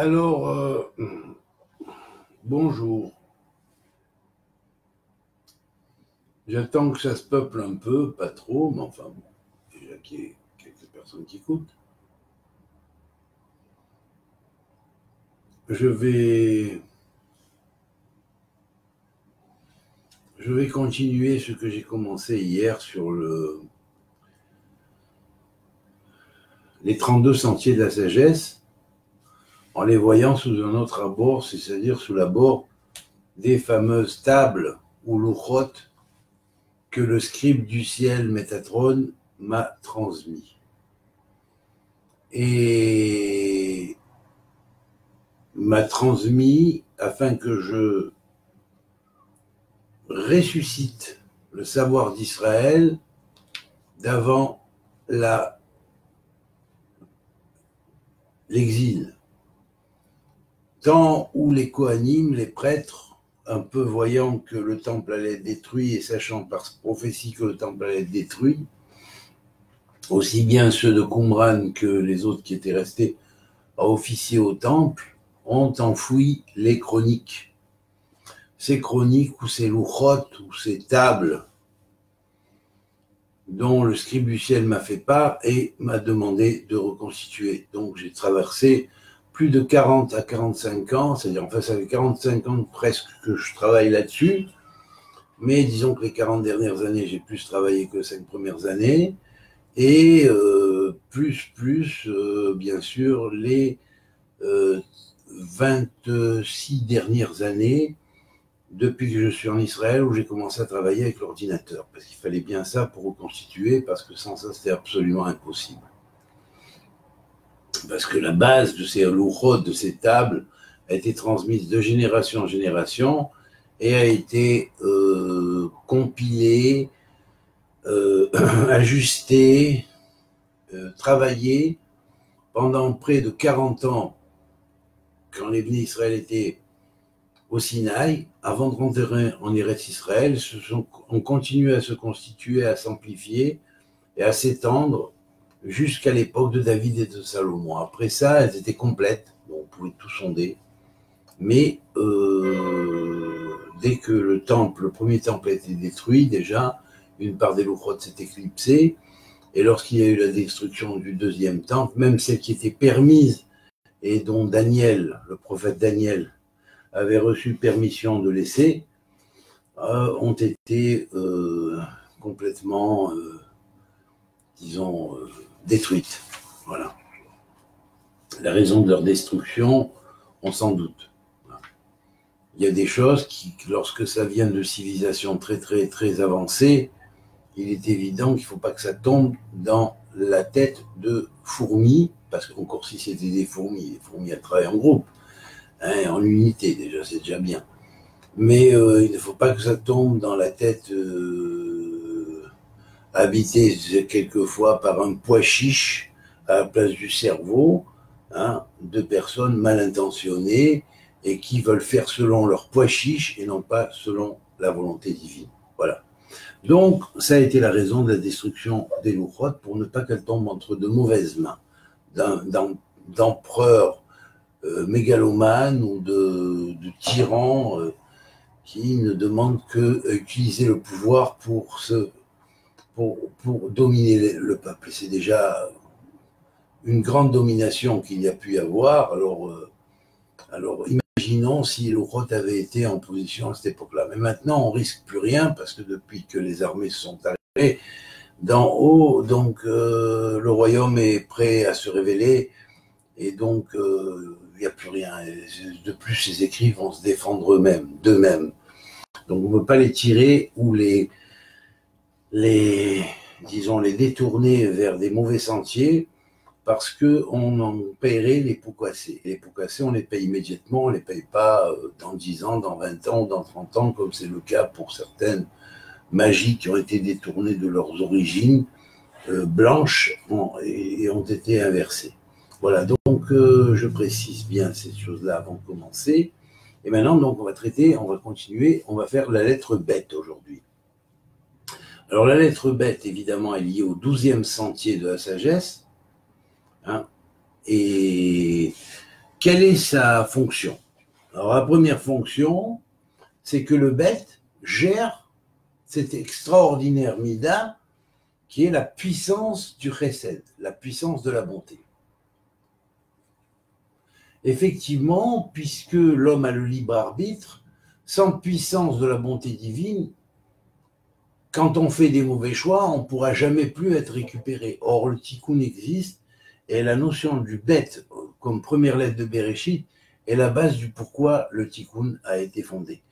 Alors, bonjour. J'attends que ça se peuple un peu, pas trop, mais enfin bon, déjà qu'il y ait quelques personnes qui écoutent. Je vais continuer ce que j'ai commencé hier sur les 32 sentiers de la sagesse, en les voyant sous un autre abord, c'est-à-dire sous l'abord des fameuses tables ou louchot que le scribe du ciel, Métatron, m'a transmis. Et m'a transmis afin que je ressuscite le savoir d'Israël d'avant l'exil. Tant où les Kohanim, les prêtres, un peu voyant que le temple allait être détruit et sachant par prophétie que le temple allait être détruit, aussi bien ceux de Qumran que les autres qui étaient restés à officier au temple, ont enfoui les chroniques. Ces chroniques ou ces louchot ou ces tables dont le scribe du ciel m'a fait part et m'a demandé de reconstituer. Donc j'ai traversé plus de 40 à 45 ans, c'est-à-dire en fait ça fait 45 ans presque que je travaille là-dessus, mais disons que les 40 dernières années, j'ai plus travaillé que les 5 premières années, et bien sûr, les 26 dernières années, depuis que je suis en Israël, où j'ai commencé à travailler avec l'ordinateur, parce qu'il fallait bien ça pour reconstituer, parce que sans ça, c'était absolument impossible. Parce que la base de ces louchot, de ces tables, a été transmise de génération en génération et a été compilée, ajustée, travaillée pendant près de 40 ans, quand les Bnei Israël étaient au Sinaï, avant de rentrer en Eretz Israël, ont continué à se constituer, à s'amplifier et à s'étendre jusqu'à l'époque de David et de Salomon. Après ça, elles étaient complètes, on pouvait tout sonder, mais dès que le premier temple a été détruit, déjà, une part des louchot s'est éclipsée, et lorsqu'il y a eu la destruction du deuxième temple, même celles qui étaient permises et dont Daniel, le prophète Daniel, avait reçu permission de laisser, ont été complètement, disons, détruites. Voilà. La raison de leur destruction, on s'en doute. Il y a des choses qui, lorsque ça vient de civilisations très, très, très avancées, il est évident qu'il ne faut pas que ça tombe dans la tête de fourmis, parce qu'encore si c'était des fourmis, les fourmis elles travaillent en groupe, hein, en unité déjà, c'est déjà bien. Mais il ne faut pas que ça tombe dans la tête habitée quelquefois par un pois chiche à la place du cerveau, hein, de personnes mal intentionnées et qui veulent faire selon leur pois chiche et non pas selon la volonté divine. Voilà. Donc, ça a été la raison de la destruction des louchot, pour ne pas qu'elles tombent entre de mauvaises mains d'empereurs mégalomanes ou de tyrans qui ne demandent que utiliser le pouvoir pour dominer le peuple. C'est déjà une grande domination qu'il y a pu y avoir. Alors imaginons si louchot avait été en position à cette époque-là. Mais maintenant, on risque plus rien, parce que depuis que les armées se sont arrivées d'en haut, donc le royaume est prêt à se révéler, et donc il n'y a plus rien. Et de plus, ces écrits vont se défendre d'eux-mêmes. Donc on ne peut pas les tirer ou les détourner vers des mauvais sentiers, parce qu'on en paierait les pots cassés. Les pots cassés, on les paye immédiatement, on ne les paye pas dans 10 ans, dans 20 ans, dans 30 ans, comme c'est le cas pour certaines magies qui ont été détournées de leurs origines blanches et ont été inversées. Voilà, donc je précise bien ces choses-là avant de commencer. Et maintenant, donc, on va continuer, on va faire la lettre bête aujourd'hui. Alors, la lettre bête, évidemment, est liée au 12e sentier de la sagesse, hein, et quelle est sa fonction? Alors, la première fonction, c'est que le bête gère cette extraordinaire mida qui est la puissance du chesed, la puissance de la bonté. Effectivement, puisque l'homme a le libre arbitre, sans puissance de la bonté divine, quand on fait des mauvais choix, on ne pourra jamais plus être récupéré. Or, le tikkun existe et la notion du bête comme première lettre de Bereshit est la base du pourquoi le tikkun a été fondé.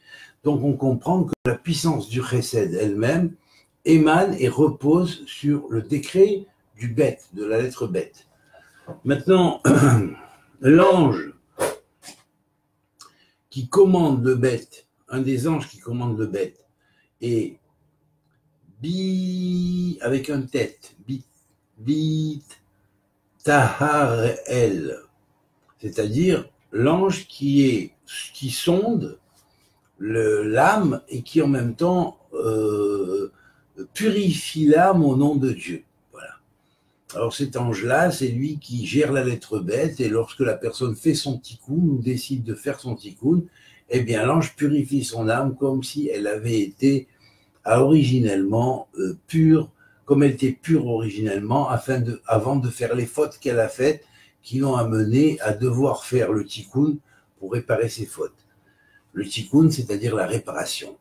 Donc, on comprend que la puissance du chesed elle-même émane et repose sur le décret du bête, de la lettre bête. Maintenant, l'ange qui commande le bête, un des anges qui commande le bête, est avec un tête, Taharel, c'est-à-dire l'ange qui sonde l'âme et qui en même temps purifie l'âme au nom de Dieu. Voilà. Alors cet ange-là, c'est lui qui gère la lettre bête et lorsque la personne fait son tikkun ou décide de faire son tikkun, eh bien l'ange purifie son âme comme si elle avait été originellement pure, comme elle était pure originellement, avant de faire les fautes qu'elle a faites, qui l'ont amené à devoir faire le tikkun pour réparer ses fautes. Le tikkun, c'est-à-dire la réparation.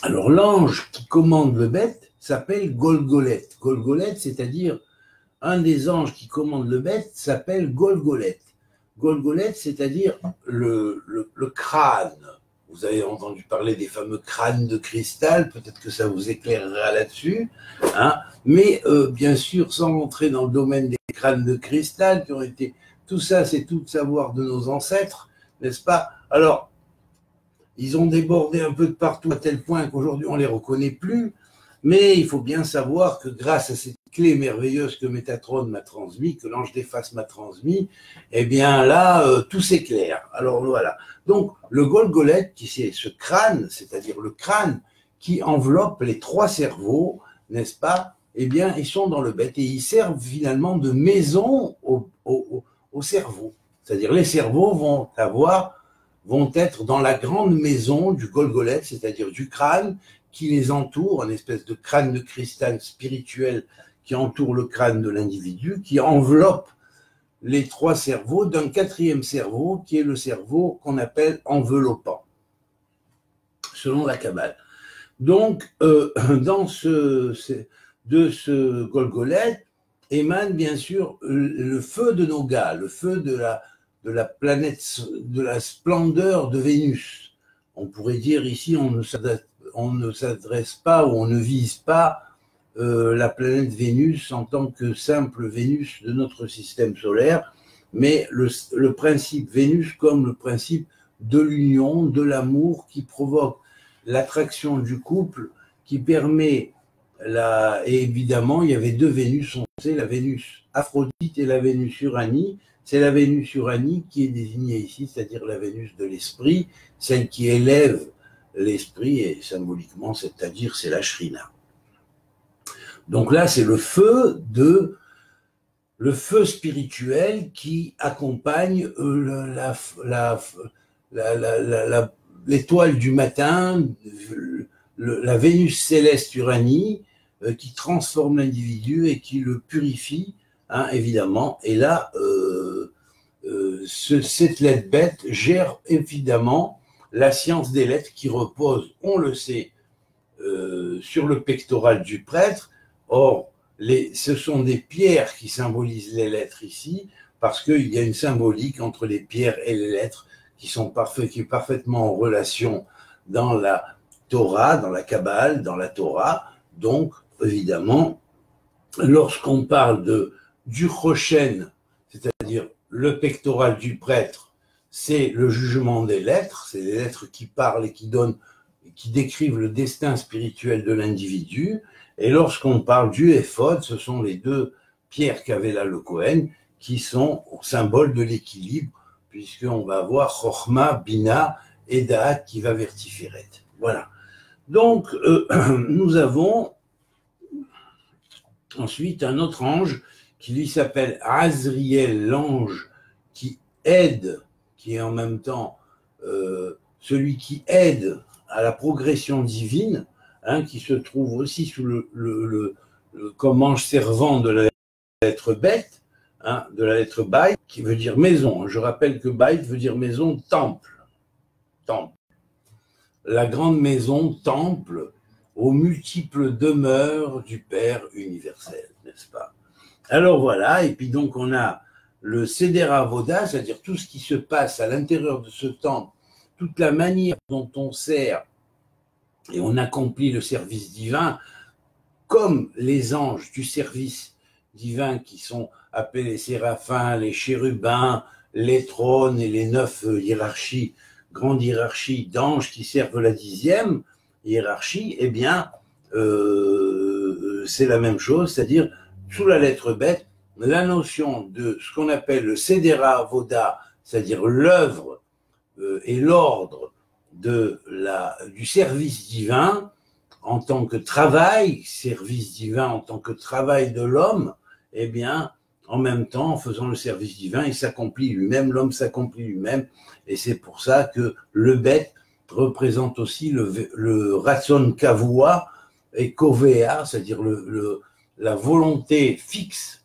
Alors l'ange qui commande le bête s'appelle Golgolet. Golgolet, c'est-à-dire un des anges qui commande le bête s'appelle Golgolet. Golgolet, c'est-à-dire le crâne. Vous avez entendu parler des fameux crânes de cristal, peut-être que ça vous éclairera là-dessus, hein. Mais bien sûr, sans rentrer dans le domaine des crânes de cristal, qui ont été, tout ça, c'est tout le savoir de nos ancêtres, n'est-ce pas? Alors, ils ont débordé un peu de partout à tel point qu'aujourd'hui on ne les reconnaît plus, mais il faut bien savoir que grâce à cette clé merveilleuse que Métatron m'a transmis, que l'ange des faces m'a transmis, eh bien là, tout s'éclaire. Alors voilà. Donc le Golgolet, qui c'est ce crâne, c'est-à-dire le crâne qui enveloppe les trois cerveaux, n'est-ce pas? Eh bien, ils sont dans le bête et ils servent finalement de maison au cerveau. C'est-à-dire les cerveaux vont être dans la grande maison du Golgolet, c'est-à-dire du crâne qui les entoure, une espèce de crâne de cristal spirituel qui entoure le crâne de l'individu, qui enveloppe les trois cerveaux d'un quatrième cerveau qui est le cerveau qu'on appelle enveloppant, selon la Kabbale. Donc, de ce Golgolet émane bien sûr le feu de Noga, le feu de la planète, de la splendeur de Vénus. On pourrait dire ici, on ne s'adresse pas ou on ne vise pas la planète Vénus en tant que simple Vénus de notre système solaire, mais le principe Vénus comme le principe de l'union, de l'amour qui provoque l'attraction du couple, qui permet et évidemment, il y avait deux Vénus, on sait, la Vénus Aphrodite et la Vénus Uranie. C'est la Vénus Uranie qui est désignée ici, c'est-à-dire la Vénus de l'esprit, celle qui élève l'esprit, et symboliquement, c'est-à-dire c'est la Shrina. Donc là, c'est le feu spirituel qui accompagne l'étoile du matin, la Vénus céleste Uranie, qui transforme l'individu et qui le purifie, hein, évidemment. Et là, cette lettre bête gère évidemment la science des lettres qui repose, on le sait, sur le pectoral du prêtre. Or, ce sont des pierres qui symbolisent les lettres ici, parce qu'il y a une symbolique entre les pierres et les lettres qui est parfaitement en relation dans la Torah, dans la Kabbale, dans la Torah. Donc, évidemment, lorsqu'on parle du Choshen, c'est-à-dire le pectoral du prêtre, c'est le jugement des lettres, c'est les lettres qui parlent et qui décrivent le destin spirituel de l'individu. Et lorsqu'on parle du éphod, ce sont les deux pierres qu'avait là le Kohen, qui sont au symbole de l'équilibre, puisqu'on va avoir Chochma, Bina et Da'at qui va vers Tiferet. Voilà. Donc, nous avons ensuite un autre ange qui lui s'appelle Azriel, l'ange qui aide, qui est en même temps celui qui aide à la progression divine, hein, qui se trouve aussi sous le comme ange servant de la lettre bête, hein, de la lettre Bait, qui veut dire maison. Je rappelle que Bait veut dire maison, temple. Temple. La grande maison, temple, aux multiples demeures du Père universel, n'est-ce pas? Alors voilà, et puis donc on a le Seder Avoda, c'est-à-dire tout ce qui se passe à l'intérieur de ce temple, toute la manière dont on sert et on accomplit le service divin, comme les anges du service divin qui sont appelés les séraphins, les chérubins, les trônes et les 9 hiérarchies, grandes hiérarchies d'anges qui servent la 10e hiérarchie, eh bien, c'est la même chose, c'est-à-dire, sous la lettre bête, la notion de ce qu'on appelle le Sedera Avoda, c'est-à-dire l'œuvre et l'ordre du service divin en tant que travail, service divin en tant que travail de l'homme, eh bien, en même temps, en faisant le service divin, il s'accomplit lui-même, l'homme s'accomplit lui-même, et c'est pour ça que le bête représente aussi le ratson kavua et kovea, c'est-à-dire la volonté fixe.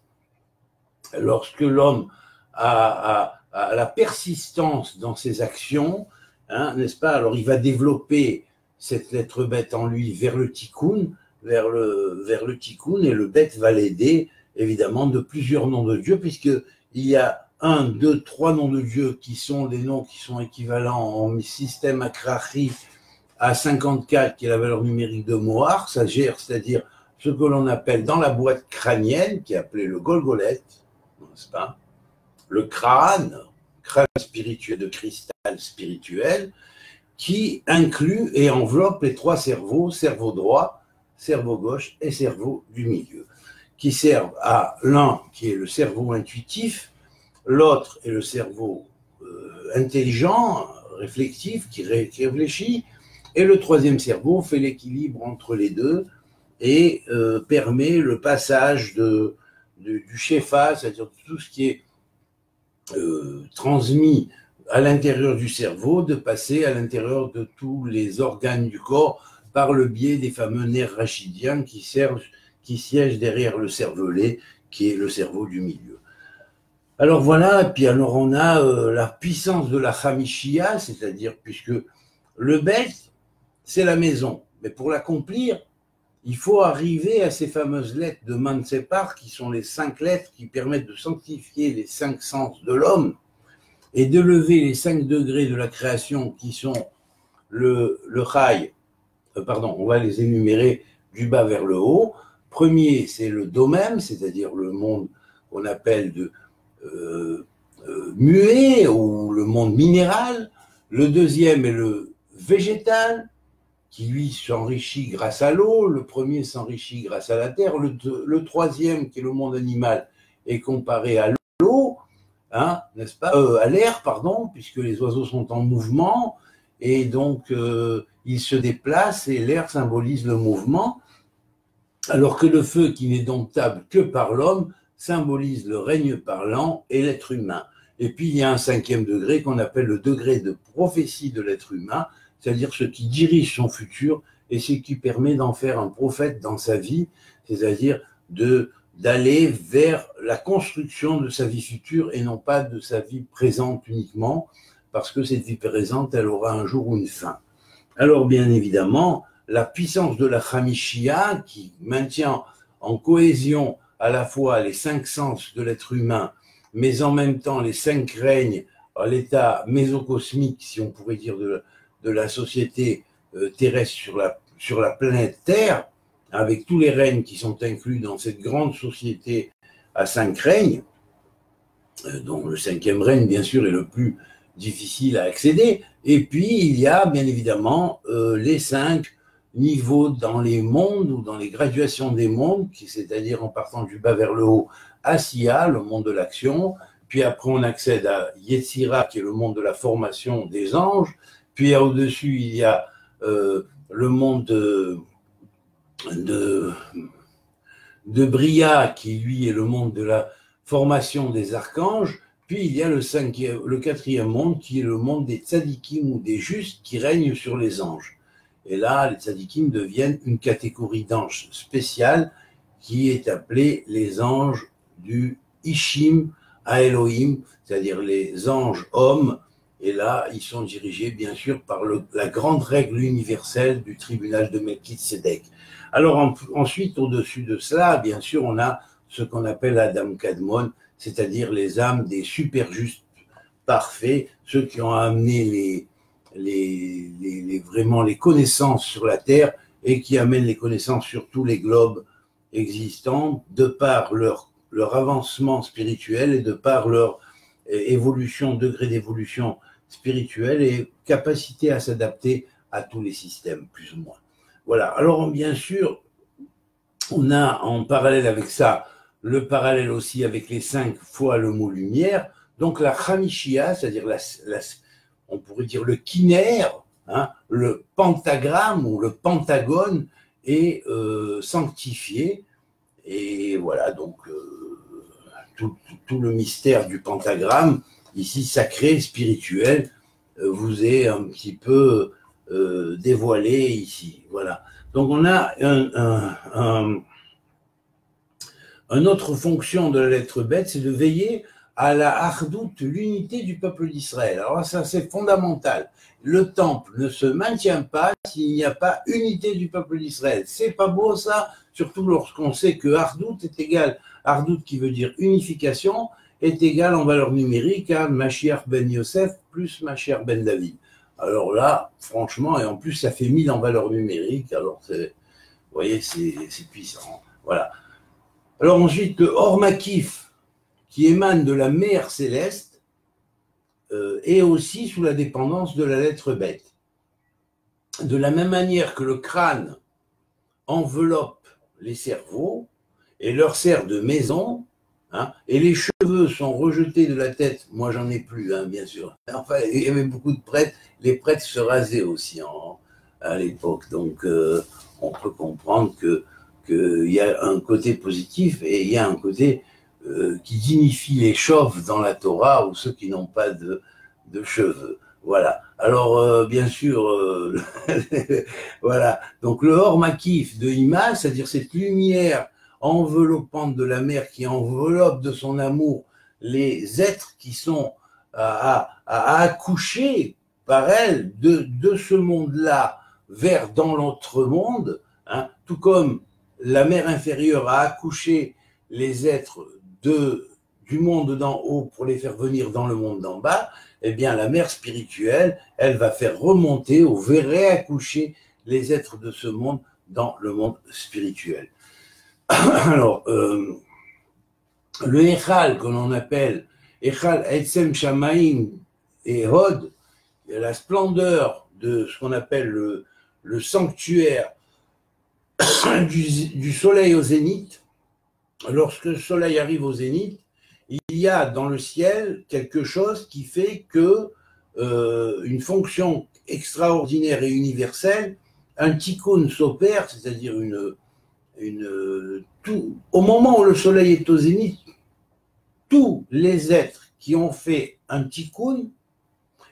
Lorsque l'homme a la persistance dans ses actions, hein, n'est-ce pas? Alors il va développer cette lettre bête en lui vers le tikkun, vers le tikkun, et le bête va l'aider évidemment de plusieurs noms de Dieu, puisqu'il y a 1, 2, 3 noms de Dieu qui sont des noms qui sont équivalents en système akrachi à 54, qui est la valeur numérique de Mohar, ça gère, c'est-à-dire ce que l'on appelle dans la boîte crânienne, qui est appelée le Golgoleth, n'est-ce pas? Le crâne spirituel de cristal spirituel, qui inclut et enveloppe les 3 cerveaux, cerveau droit, cerveau gauche et cerveau du milieu, qui servent à l'un qui est le cerveau intuitif, l'autre est le cerveau intelligent, réflexif, qui réfléchit, et le 3e cerveau fait l'équilibre entre les deux et permet le passage du shefa, c'est-à-dire tout ce qui est transmis à l'intérieur du cerveau, de passer à l'intérieur de tous les organes du corps par le biais des fameux nerfs rachidiens qui siègent derrière le cervelet, qui est le cerveau du milieu. Alors voilà, et puis alors on a la puissance de la Hamishia, c'est-à-dire puisque le bête, c'est la maison, mais pour l'accomplir, il faut arriver à ces fameuses lettres de Mansepar, qui sont les 5 lettres qui permettent de sanctifier les 5 sens de l'homme et de lever les 5 degrés de la création qui sont le Chai, on va les énumérer du bas vers le haut. Premier, c'est le domem, c'est-à-dire le monde qu'on appelle muet ou le monde minéral. Le deuxième est le végétal, qui lui s'enrichit grâce à l'eau. Le premier s'enrichit grâce à la terre. Le troisième, qui est le monde animal, est comparé à l'eau, hein, n'est-ce pas, à l'air, pardon, puisque les oiseaux sont en mouvement, et donc ils se déplacent, et l'air symbolise le mouvement, alors que le feu, qui n'est domptable que par l'homme, symbolise le règne parlant et l'être humain. Et puis il y a un 5e degré qu'on appelle le degré de prophétie de l'être humain, c'est-à-dire ce qui dirige son futur et ce qui permet d'en faire un prophète dans sa vie, c'est-à-dire d'aller vers la construction de sa vie future et non pas de sa vie présente uniquement, parce que cette vie présente, elle aura un jour une fin. Alors bien évidemment, la puissance de la Hamishia, qui maintient en cohésion à la fois les 5 sens de l'être humain, mais en même temps les 5 règnes à l'état mésocosmique, si on pourrait dire, de la société terrestre sur la planète Terre, avec tous les règnes qui sont inclus dans cette grande société à 5 règnes, dont le 5e règne, bien sûr, est le plus difficile à accéder. Et puis, il y a, bien évidemment, les 5 niveaux dans les mondes ou dans les graduations des mondes, c'est-à-dire en partant du bas vers le haut, Asiya, le monde de l'action, puis après on accède à Yetzira, qui est le monde de la formation des anges, puis au-dessus, il y a le monde de Bria, qui lui est le monde de la formation des archanges, Puis il y a le quatrième monde qui est le monde des tzadikim ou des justes qui règnent sur les anges. Et là, les tzadikim deviennent une catégorie d'anges spéciale qui est appelée les anges du Ishim à Elohim, c'est-à-dire les anges hommes. Et là, ils sont dirigés bien sûr par la grande règle universelle du tribunal de Melchizedek. Alors ensuite, au-dessus de cela, bien sûr, on a ce qu'on appelle Adam Kadmon, c'est-à-dire les âmes des super justes parfaits, ceux qui ont amené vraiment les connaissances sur la terre et qui amènent les connaissances sur tous les globes existants de par leur avancement spirituel et de par leur évolution, degré d'évolution spirituelle et capacité à s'adapter à tous les systèmes, plus ou moins. Voilà. Alors, bien sûr, on a en parallèle avec ça, le parallèle aussi avec les 5 fois le mot lumière, donc la Chamishia, c'est-à-dire on pourrait dire le kinaire, hein, le pentagramme ou le pentagone est sanctifié, et voilà, donc tout le mystère du pentagramme, ici sacré, spirituel, vous est un petit peu dévoilé ici, voilà. Donc on a une autre fonction de la lettre bête, c'est de veiller à la hardout, l'unité du peuple d'Israël. Alors ça, c'est fondamental. Le temple ne se maintient pas s'il n'y a pas unité du peuple d'Israël. C'est pas beau ça, surtout lorsqu'on sait que hardout est égal, hardout qui veut dire unification, est égal en valeur numérique à Mashiach ben Yosef plus Mashiach ben David. Alors là, franchement, et en plus ça fait 1000 en valeur numérique, alors vous voyez, c'est puissant. Voilà. Alors ensuite, le Or Makif, qui émane de la mer céleste, est aussi sous la dépendance de la lettre bête. De la même manière que le crâne enveloppe les cerveaux et leur sert de maison, hein, et les cheveux sont rejetés de la tête, moi j'en ai plus, hein, bien sûr. Enfin, il y avait beaucoup de prêtres, les prêtres se rasaient aussi à l'époque, donc on peut comprendre qu'il y a un côté positif et il y a un côté qui dignifie les chauves dans la Torah ou ceux qui n'ont pas de cheveux. Voilà. Alors, bien sûr, voilà. Donc, le Or Makif de Ima, c'est-à-dire cette lumière enveloppante de la mer qui enveloppe de son amour les êtres qui sont à accoucher par elle de ce monde-là vers dans l'autre monde, hein, tout comme la mer inférieure a accouché les êtres du monde d'en haut pour les faire venir dans le monde d'en bas, eh bien la mère spirituelle, elle va faire remonter ou réaccoucher les êtres de ce monde dans le monde spirituel. Alors, le Echal, que l'on appelle Echal Etzem Shamaim et Hod, la splendeur de ce qu'on appelle le sanctuaire du soleil au zénith. Lorsque le soleil arrive au zénith, il y a dans le ciel quelque chose qui fait que une fonction extraordinaire et universelle, un tikkun s'opère, c'est-à-dire au moment où le soleil est au zénith, tous les êtres qui ont fait un tikkun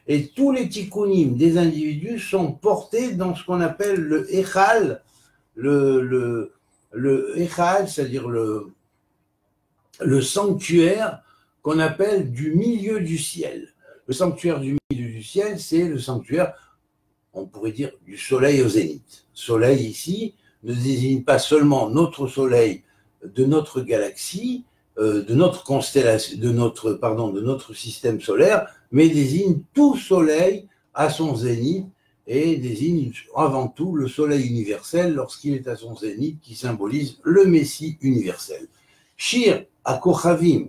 et tous les tikkunim des individus sont portés dans ce qu'on appelle le echal, le echal, c'est-à-dire le sanctuaire qu'on appelle du milieu du ciel. Le sanctuaire du milieu du ciel, c'est le sanctuaire, on pourrait dire, du soleil au zénith. Soleil ici ne désigne pas seulement notre soleil de notre galaxie, de notre constellation, de notre système solaire, mais désigne tout soleil à son zénith et désigne avant tout le soleil universel lorsqu'il est à son zénith qui symbolise le Messie universel. Shir à Kochavim,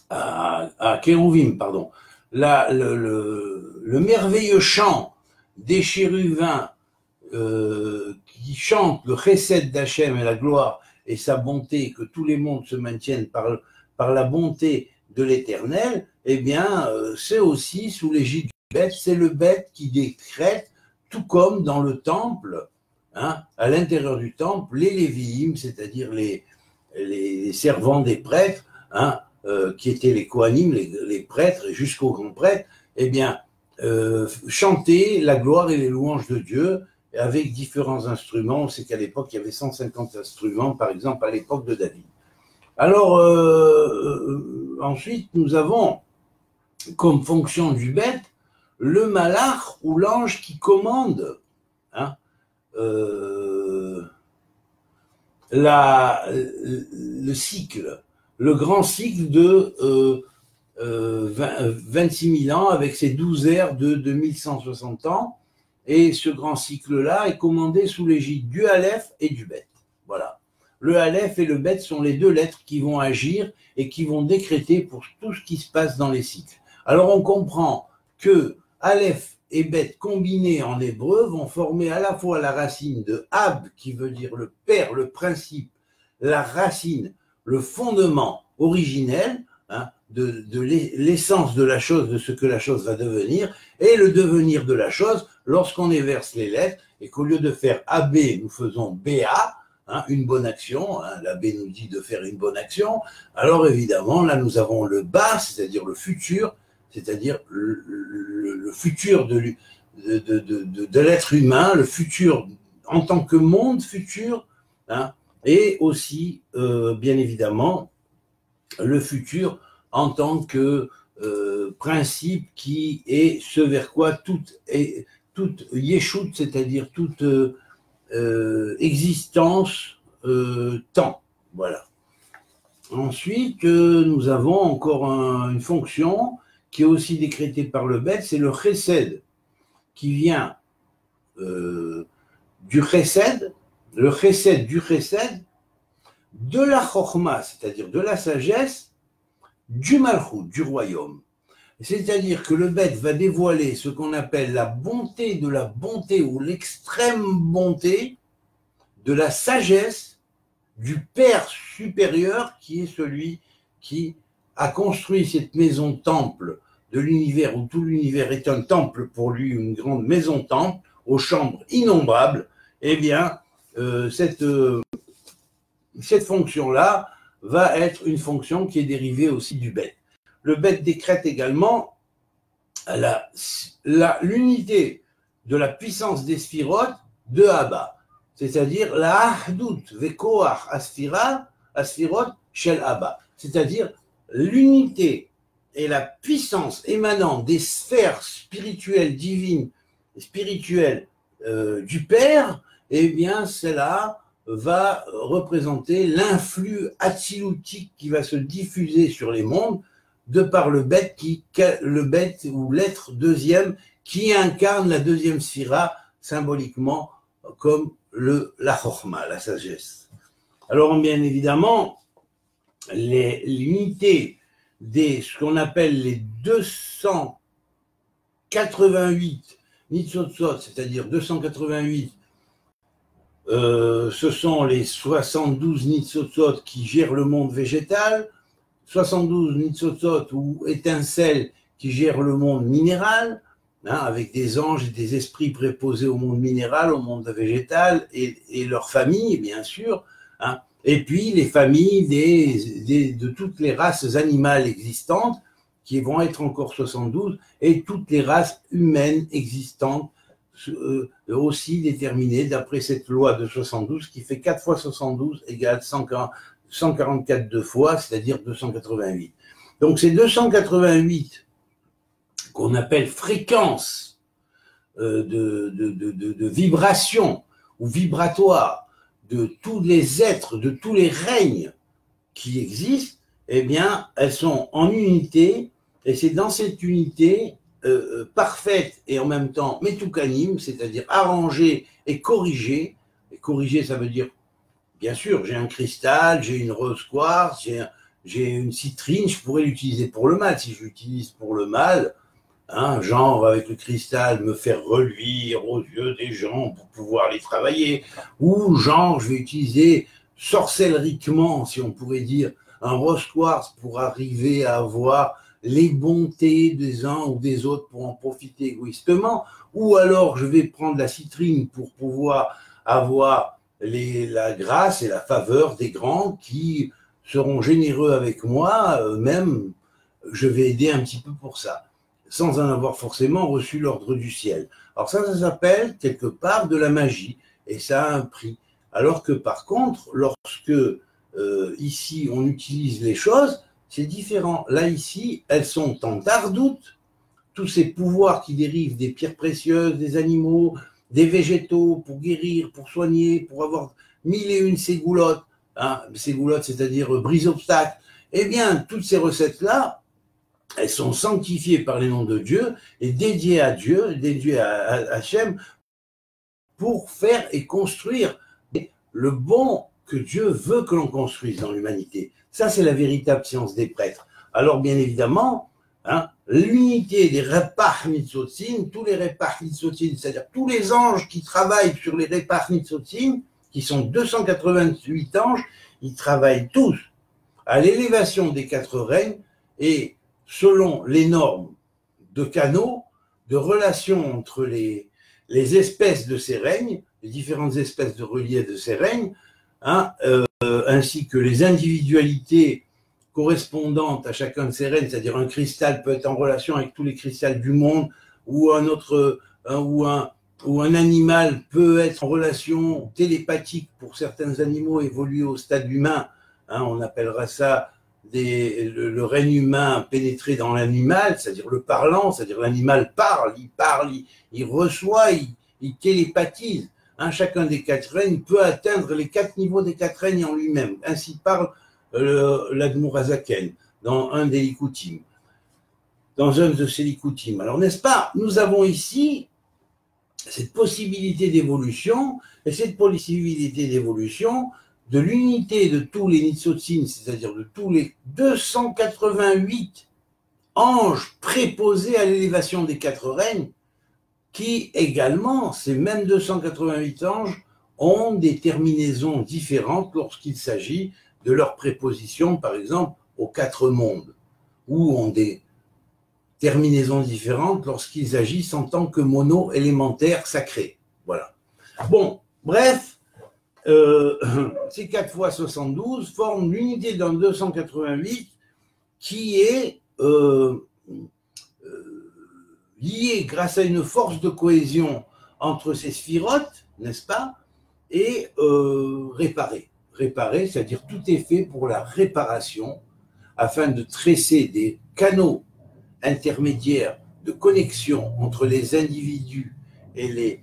à Kérouvim, pardon, le merveilleux chant des chérubins qui chantent le chesed d'Hachem et la gloire et sa bonté, que tous les mondes se maintiennent par la bonté de l'Éternel, eh bien, c'est aussi sous l'égide du Beth, c'est le Beth qui décrète, tout comme dans le temple, hein, à l'intérieur du temple, les Lévi'im, c'est-à-dire les servants des prêtres, hein, qui étaient les Kohanim, les prêtres, jusqu'aux grands prêtres, eh bien, chantaient la gloire et les louanges de Dieu avec différents instruments. On sait qu'à l'époque, il y avait 150 instruments, par exemple, à l'époque de David. Alors, ensuite, nous avons comme fonction du bête le malach ou l'ange qui commande hein, le cycle, le grand cycle de 26 000 ans avec ses 12 ères de 2160 ans. Et ce grand cycle-là est commandé sous l'égide du Aleph et du Bet. Voilà. Le Aleph et le Bet sont les deux lettres qui vont agir et qui vont décréter pour tout ce qui se passe dans les cycles. Alors on comprend que Aleph et Bet combinés en hébreu vont former à la fois la racine de Ab, qui veut dire le père, le principe, la racine, le fondement originel, hein, de l'essence de la chose, de ce que la chose va devenir, et le devenir de la chose lorsqu'on inverse les lettres, et qu'au lieu de faire AB, nous faisons BA, hein, une bonne action, hein, la B nous dit de faire une bonne action, alors évidemment, là nous avons le bas, c'est-à-dire le futur, c'est-à-dire le futur de l'être humain, le futur en tant que monde futur, hein, et aussi, bien évidemment, le futur en tant que principe qui est ce vers quoi toute yeshut, c'est-à-dire toute existence tend. Voilà. Ensuite, nous avons encore une fonction qui est aussi décrétée par le Bet, c'est le chesed, qui vient du chesed, le chesed du chesed, de la chokhma, c'est-à-dire de la sagesse, du malchut, du royaume. C'est-à-dire que le Bet va dévoiler ce qu'on appelle la bonté de la bonté ou l'extrême bonté de la sagesse du Père supérieur qui est celui qui a construit cette maison temple de l'univers où tout l'univers est un temple pour lui, une grande maison temple aux chambres innombrables. Eh bien, cette fonction-là va être une fonction qui est dérivée aussi du Bet. Le Bet décrète également l'unité de la puissance des sphirotes de Abba, c'est-à-dire la Ahdut vekoach asphirot shel Abba, c'est-à-dire l'unité et la puissance émanant des sphères spirituelles divines, spirituelles du Père, eh bien cela va représenter l'influx atziloutique qui va se diffuser sur les mondes de par le Bet ou l'être deuxième qui incarne la deuxième sphira symboliquement comme la chokhma, la sagesse. Alors bien évidemment, l'unité ce qu'on appelle les 288 nitzotzot, c'est-à-dire 288, ce sont les 72 nitzotzot qui gèrent le monde végétal, 72 nitzotzot ou étincelles qui gèrent le monde minéral, hein, avec des anges et des esprits préposés au monde minéral, au monde végétal et leurs familles, bien sûr, hein, et puis les familles de toutes les races animales existantes, qui vont être encore 72, et toutes les races humaines existantes, aussi déterminées d'après cette loi de 72, qui fait 4 fois 72 égale 144 deux fois, c'est-à-dire 288. Donc ces 288 qu'on appelle fréquences de vibration ou vibratoire de tous les êtres, de tous les règnes qui existent, eh bien, elles sont en unité, et c'est dans cette unité parfaite et en même temps metoukanim, c'est-à-dire arrangée et corrigée. Et corrigée, ça veut dire, bien sûr, j'ai un cristal, j'ai une rose quartz, j'ai une citrine, je pourrais l'utiliser pour le mal. Si je l'utilise pour le mal, hein, genre avec le cristal me faire reluire aux yeux des gens pour pouvoir les travailler, ou genre je vais utiliser sorcelleriquement, si on pourrait dire, un rose quartz pour arriver à avoir les bontés des uns ou des autres pour en profiter égoïstement, ou alors je vais prendre la citrine pour pouvoir avoir la grâce et la faveur des grands qui seront généreux avec moi, même je vais aider un petit peu pour ça, sans en avoir forcément reçu l'ordre du ciel. Alors ça s'appelle quelque part de la magie, et ça a un prix. Alors que par contre, lorsque ici on utilise les choses, c'est différent. Là ici, elles sont en tardoute, tous ces pouvoirs qui dérivent des pierres précieuses, des animaux, des végétaux, pour guérir, pour soigner, pour avoir mille et une ségoulottes, hein, ségoulottes, c'est-à-dire brise-obstacles, eh bien, toutes ces recettes-là, elles sont sanctifiées par les noms de Dieu et dédiées à Dieu, dédiées à Hachem, pour faire et construire le bon que Dieu veut que l'on construise dans l'humanité. Ça, c'est la véritable science des prêtres. Alors, bien évidemment, hein, l'unité des Repach Nitzotzim, tous les Repach Nitzotzim, c'est-à-dire tous les anges qui travaillent sur les Repach Nitzotzim, qui sont 288 anges, ils travaillent tous à l'élévation des quatre règnes et selon les normes de canaux, de relations entre les espèces de ces règnes, les différentes espèces de reliefs de ces règnes, hein, ainsi que les individualités correspondantes à chacun de ces règnes, c'est-à-dire un cristal peut être en relation avec tous les cristals du monde, ou un autre, ou un animal peut être en relation télépathique pour certains animaux évolués au stade humain, hein, on appellera ça le règne humain pénétré dans l'animal, c'est-à-dire le parlant, c'est-à-dire l'animal parle, il reçoit, il télépathise. Hein, chacun des quatre règnes peut atteindre les quatre niveaux des quatre règnes en lui-même. Ainsi parle l'Admour Hazaken dans un des Likoutim, dans un de ces Likoutim. Alors, n'est-ce pas, nous avons ici cette possibilité d'évolution, et cette possibilité d'évolution de l'unité de tous les Nitzotzim, c'est-à-dire de tous les 288 anges préposés à l'élévation des quatre règnes, qui également, ces mêmes 288 anges, ont des terminaisons différentes lorsqu'il s'agit de leur préposition, par exemple, aux quatre mondes, ou ont des terminaisons différentes lorsqu'ils agissent en tant que mono-élémentaires sacrés. Voilà. Bon, bref, ces 4 fois 72 forment l'unité d'un 288 qui est lié grâce à une force de cohésion entre ces sphirotes, n'est-ce pas, et réparé. Réparé, c'est-à-dire tout est fait pour la réparation afin de tresser des canaux intermédiaires de connexion entre les individus et les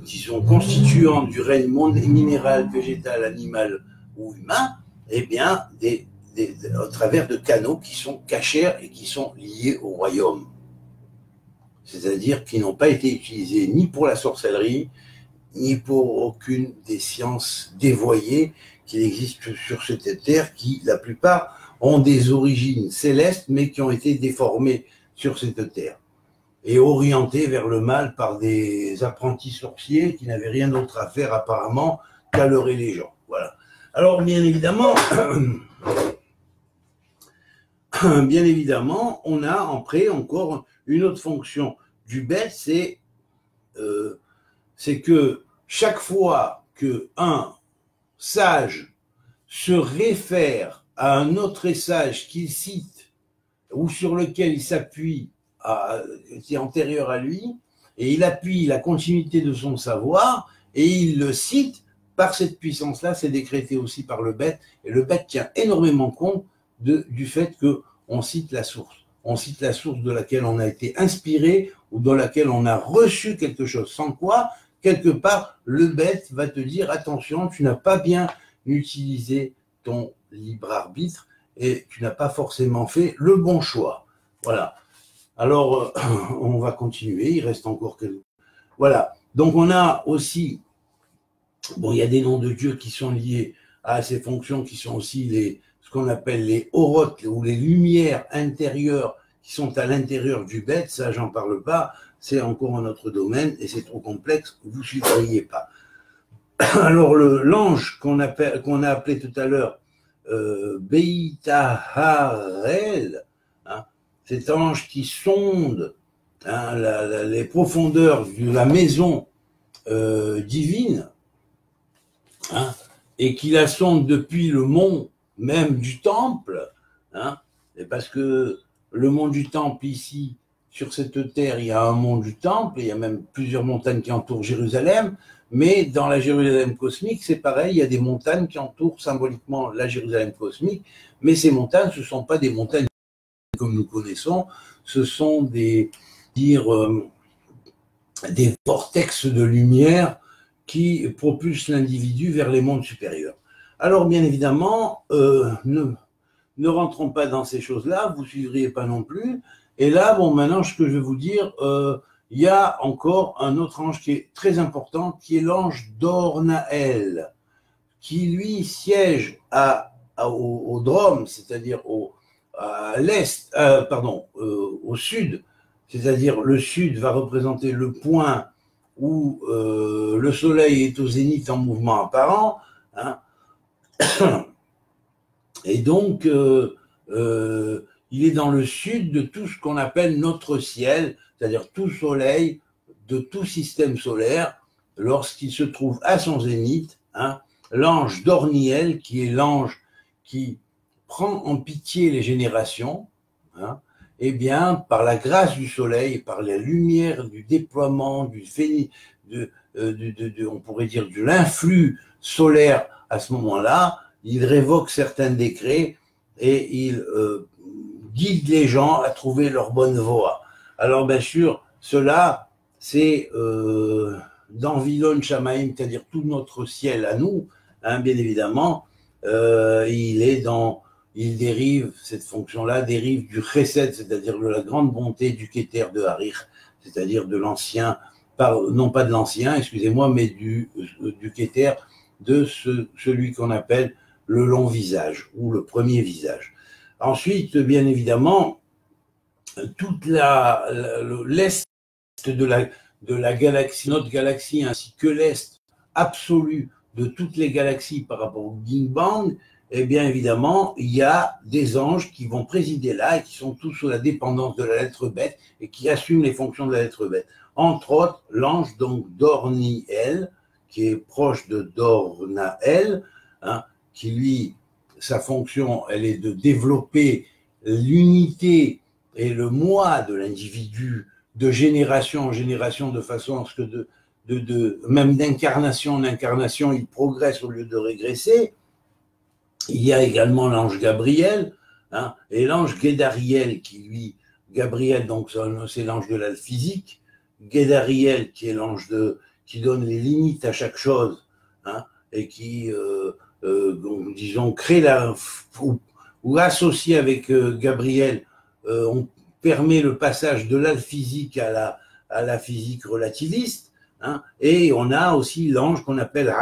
qui sont constituants du règne minéral, végétal, animal ou humain, eh bien, au travers de canaux qui sont cachers et qui sont liés au royaume. C'est-à-dire qui n'ont pas été utilisés ni pour la sorcellerie, ni pour aucune des sciences dévoyées qui existent sur cette terre, qui, la plupart, ont des origines célestes, mais qui ont été déformées sur cette terre et orientées vers le mal par des apprentis sorciers qui n'avaient rien d'autre à faire apparemment qu'à leurrer les gens. Voilà. Alors, bien évidemment, on a après encore une autre fonction du bête, c'est que chaque fois qu'un sage se réfère à un autre sage qu'il cite ou sur lequel il s'appuie, qui est antérieur à lui, et il appuie la continuité de son savoir, et il le cite, par cette puissance-là, c'est décrété aussi par le bête, et le bête tient énormément compte du fait qu'on cite la source. On cite la source de laquelle on a été inspiré ou dans laquelle on a reçu quelque chose. Sans quoi, quelque part, le bête va te dire, attention, tu n'as pas bien utilisé ton libre arbitre et tu n'as pas forcément fait le bon choix. Voilà. Alors, on va continuer, il reste encore quelques... Voilà. Donc, on a aussi, bon, il y a des noms de Dieu qui sont liés à ces fonctions qui sont aussi ce qu'on appelle les orotes ou les lumières intérieures qui sont à l'intérieur du bête. Ça, j'en parle pas. C'est encore un autre domaine et c'est trop complexe. Vous ne suivriez pas. Alors, l'ange qu'on a appelé tout à l'heure Beitaharel, hein, cet ange qui sonde les profondeurs de la maison divine, hein, et qui la sondent depuis le mont même du temple, hein, et parce que le mont du temple ici, sur cette terre, il y a un mont du temple, il y a même plusieurs montagnes qui entourent Jérusalem, mais dans la Jérusalem cosmique, c'est pareil, il y a des montagnes qui entourent symboliquement la Jérusalem cosmique, mais ces montagnes, ce ne sont pas des montagnes comme nous connaissons, ce sont des vortex de lumière qui propulsent l'individu vers les mondes supérieurs. Alors, bien évidemment, ne rentrons pas dans ces choses-là, vous ne suivriez pas non plus. Et là, bon, maintenant, ce que je vais vous dire, il y a encore un autre ange qui est très important, qui est l'ange d'Ornaël, qui lui siège au Drôme, c'est-à-dire à l'est, au sud, c'est-à-dire le sud va représenter le point où le soleil est au zénith en mouvement apparent, hein. Et donc il est dans le sud de tout ce qu'on appelle notre ciel, c'est-à-dire tout soleil de tout système solaire, lorsqu'il se trouve à son zénith, hein, l'ange d'Orniel, qui est l'ange qui prend en pitié les générations, hein, eh bien, par la grâce du soleil, par la lumière du déploiement, on pourrait dire de l'influx solaire à ce moment-là, il révoque certains décrets et il guide les gens à trouver leur bonne voie. Alors, bien sûr, cela, c'est dans Vilon Shamaim, c'est-à-dire tout notre ciel à nous, hein, bien évidemment, il dérive, cette fonction-là dérive du chesed, c'est-à-dire de la grande bonté du Keter de Harich, c'est-à-dire de l'ancien, non pas de l'ancien, excusez-moi, mais du Keter, de celui qu'on appelle le long visage, ou le premier visage. Ensuite, bien évidemment, toute l'est de la galaxie, notre galaxie, ainsi que l'est absolu de toutes les galaxies par rapport au Big Bang, eh bien évidemment, il y a des anges qui vont présider là et qui sont tous sous la dépendance de la lettre bête et qui assument les fonctions de la lettre bête. Entre autres, l'ange donc d'Orniel, qui est proche de Dornaël, hein, qui lui, sa fonction, elle est de développer l'unité et le moi de l'individu de génération en génération, de façon à ce que même d'incarnation en incarnation, il progresse au lieu de régresser. Il y a également l'ange Gabriel, hein, et l'ange Guédariel, qui lui, Gabriel, donc c'est l'ange de la physique, Guédariel, qui est l'ange qui donne les limites à chaque chose, hein, et qui, disons, crée ou associé avec Gabriel, on permet le passage de l'alphysique à la physique relativiste, hein, et on a aussi l'ange qu'on appelle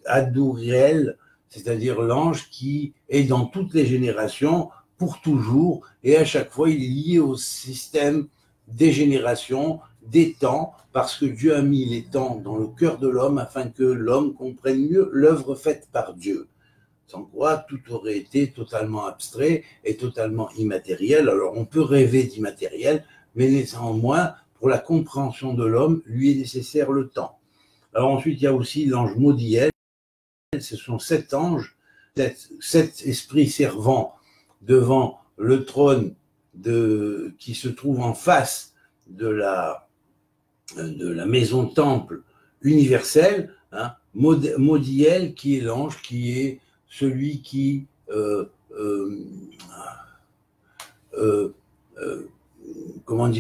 Adouriel, c'est-à-dire l'ange qui est dans toutes les générations pour toujours, et à chaque fois il est lié au système des générations, des temps, parce que Dieu a mis les temps dans le cœur de l'homme afin que l'homme comprenne mieux l'œuvre faite par Dieu. Sans quoi tout aurait été totalement abstrait et totalement immatériel. Alors on peut rêver d'immatériel, mais néanmoins, pour la compréhension de l'homme, lui est nécessaire le temps. Alors ensuite, il y a aussi l'ange Modiel. Ce sont 7 anges, 7 esprits servants devant le trône qui se trouve en face de la maison temple universelle, hein, Modiel, qui est l'ange, qui est celui qui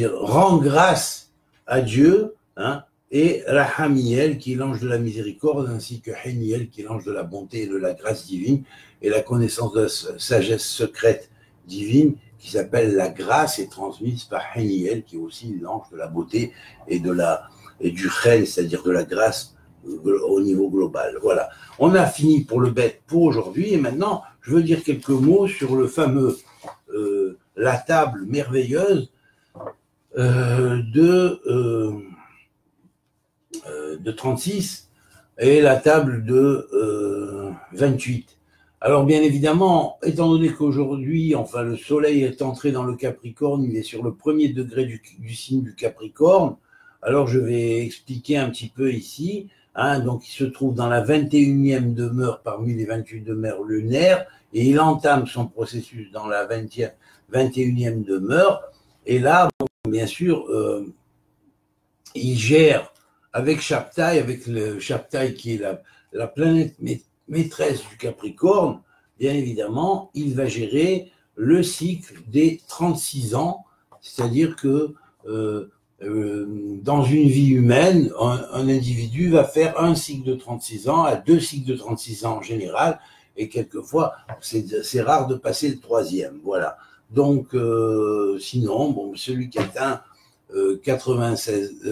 rend grâce à Dieu, hein, et Rahamiel, qui est l'ange de la miséricorde, ainsi que Héniel, qui est l'ange de la bonté et de la grâce divine, et la connaissance de la sagesse secrète divine, qui s'appelle la grâce, est transmise par Héniel, qui est aussi l'ange de la beauté et du Chen, c'est-à-dire de la grâce au niveau global. Voilà. On a fini pour le bête pour aujourd'hui, et maintenant, je veux dire quelques mots sur le fameux la table merveilleuse de 36 et la table de 28. Alors bien évidemment, étant donné qu'aujourd'hui, enfin le soleil est entré dans le Capricorne, il est sur le premier degré du signe du Capricorne, alors je vais expliquer un petit peu ici. hein, donc il se trouve dans la 21e demeure parmi les 28 demeures lunaires, et il entame son processus dans la 21e demeure, et là, bon, bien sûr, il gère avec Chaptai, avec le Chaptai qui est la planète maîtresse du Capricorne, bien évidemment, il va gérer le cycle des 36 ans, c'est-à-dire que dans une vie humaine, un individu va faire un cycle de 36 ans à 2 cycles de 36 ans en général, et quelquefois, c'est rare de passer le 3e. Voilà. Donc, sinon, bon, celui qui atteint 96,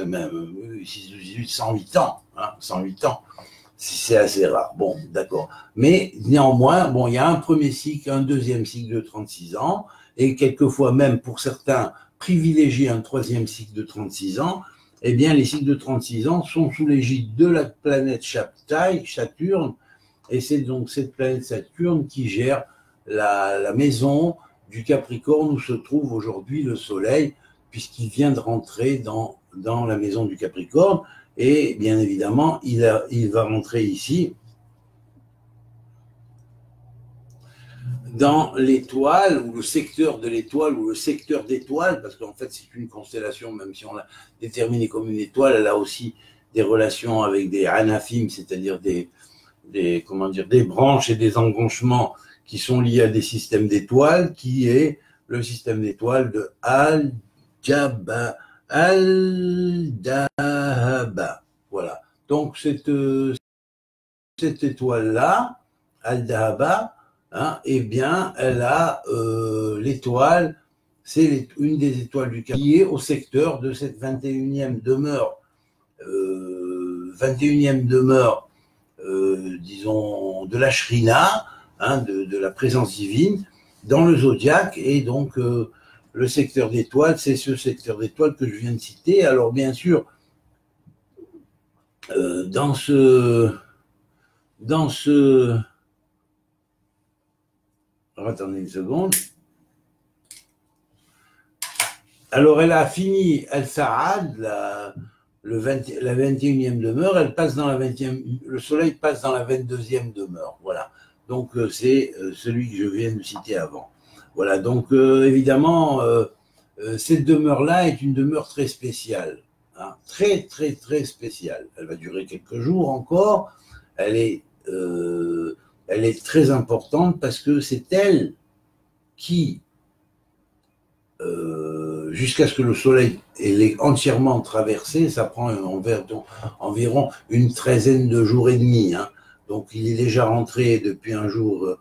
même 108 ans, hein, 108 ans, c'est assez rare. Bon, d'accord. Mais néanmoins, bon, il y a un premier cycle, un deuxième cycle de 36 ans, et quelquefois même pour certains privilégier un troisième cycle de 36 ans, eh bien, les cycles de 36 ans sont sous l'égide de la planète Chaptai, Saturne, et c'est donc cette planète Saturne qui gère la maison du Capricorne où se trouve aujourd'hui le Soleil, puisqu'il vient de rentrer dans la maison du Capricorne, et bien évidemment, il va rentrer ici dans l'étoile, ou le secteur de l'étoile, ou le secteur d'étoile, parce qu'en fait c'est une constellation, même si on l'a déterminée comme une étoile, elle a aussi des relations avec des anafim, c'est-à-dire des branches et des embranchements qui sont liés à des systèmes d'étoiles, qui est le système d'étoiles de Al-Dahaba. Voilà. Donc cette étoile-là, Al-Dahaba, hein, eh bien, elle a l'étoile, c'est une des étoiles du Cap, qui est au secteur de cette 21e demeure. 21e demeure, disons, de la Shrina, hein, de la présence divine, dans le zodiaque, et donc le secteur d'étoiles, c'est ce secteur d'étoiles que je viens de citer. Alors bien sûr, dans ce alors, attendez une seconde. Alors elle a fini Al-Sa'ad, la 21e demeure, elle passe dans la 20e, le soleil passe dans la 22e demeure, voilà. Donc c'est celui que je viens de citer avant. Voilà, donc évidemment, cette demeure-là est une demeure très spéciale, hein, très, très, très spéciale. Elle va durer quelques jours encore, elle est très importante parce que c'est elle qui, jusqu'à ce que le soleil l'ait entièrement traversé, ça prend environ une 13aine de jours et demi, hein. Donc il est déjà rentré depuis un jour